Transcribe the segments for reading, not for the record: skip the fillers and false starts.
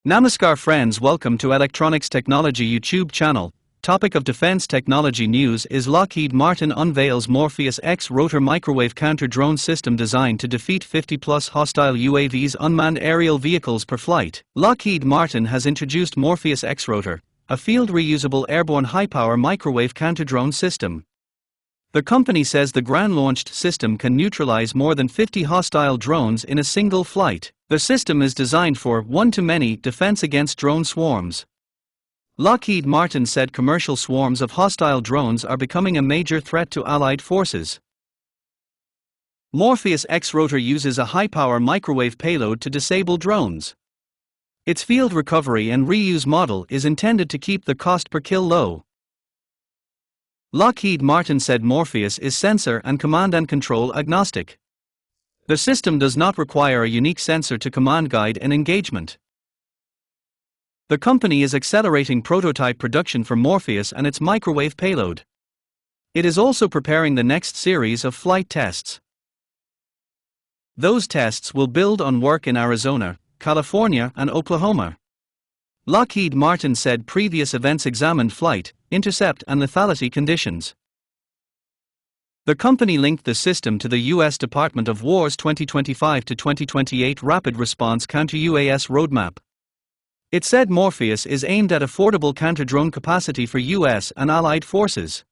Namaskar friends, welcome to Electronics Technology YouTube channel. Topic of defense technology news is Lockheed Martin unveils MORFIUS X Rotor microwave counter-drone system designed to defeat 50-plus hostile UAVs unmanned aerial vehicles per flight. Lockheed Martin has introduced MORFIUS X Rotor, a field-reusable airborne high-power microwave counter-drone system. The company says the ground-launched system can neutralize more than 50 hostile drones in a single flight. The system is designed for one-to-many defense against drone swarms. Lockheed Martin said commercial swarms of hostile drones are becoming a major threat to Allied forces. MORFIUS X Rotor uses a high-power microwave payload to disable drones. Its field recovery and reuse model is intended to keep the cost per kill low. Lockheed Martin said MORFIUS is sensor and command and control agnostic. The system does not require a unique sensor to command, guide, and engagement. The company is accelerating prototype production for MORFIUS and its microwave payload. It is also preparing the next series of flight tests. Those tests will build on work in Arizona, California, and Oklahoma. Lockheed Martin said previous events examined flight, intercept, and lethality conditions. The company linked the system to the U.S. Department of War's 2025 to 2028 Rapid Response Counter-UAS roadmap. It said MORFIUS is aimed at affordable counter-drone capacity for U.S. and Allied forces.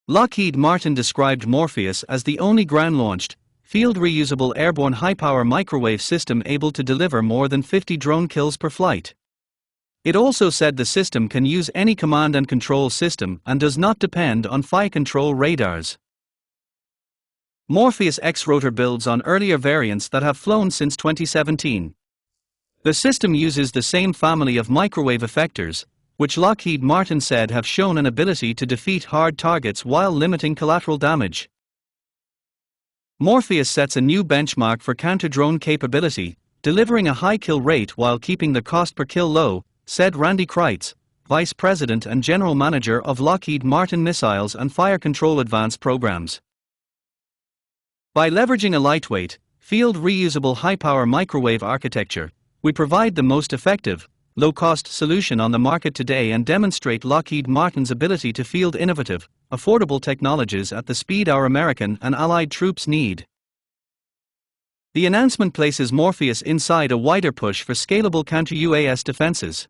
Lockheed Martin described MORFIUS as the only ground-launched, field-reusable airborne high-power microwave system able to deliver more than 50 drone kills per flight. It also said the system can use any command and control system and does not depend on fire control radars. MORFIUS X Rotor builds on earlier variants that have flown since 2017. The system uses the same family of microwave effectors, which Lockheed Martin said have shown an ability to defeat hard targets while limiting collateral damage. MORFIUS sets a new benchmark for counter-drone capability, delivering a high kill rate while keeping the cost per kill low, said Randy Kreitz, Vice President and General Manager of Lockheed Martin Missiles and Fire Control Advanced Programs. By leveraging a lightweight, field-reusable high-power microwave architecture, we provide the most effective, low-cost solution on the market today and demonstrate Lockheed Martin's ability to field innovative, affordable technologies at the speed our American and Allied troops need. The announcement places MORFIUS inside a wider push for scalable counter-UAS defenses.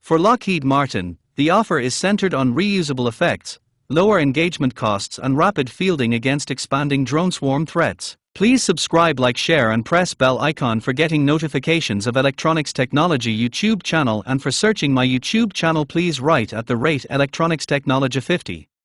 For Lockheed Martin, the offer is centered on reusable effects, lower engagement costs, and rapid fielding against expanding drone swarm threats. Please subscribe, like, share, and press bell icon for getting notifications of Electronics Technology YouTube channel, and for searching my YouTube channel please write @Electronics Technology 50.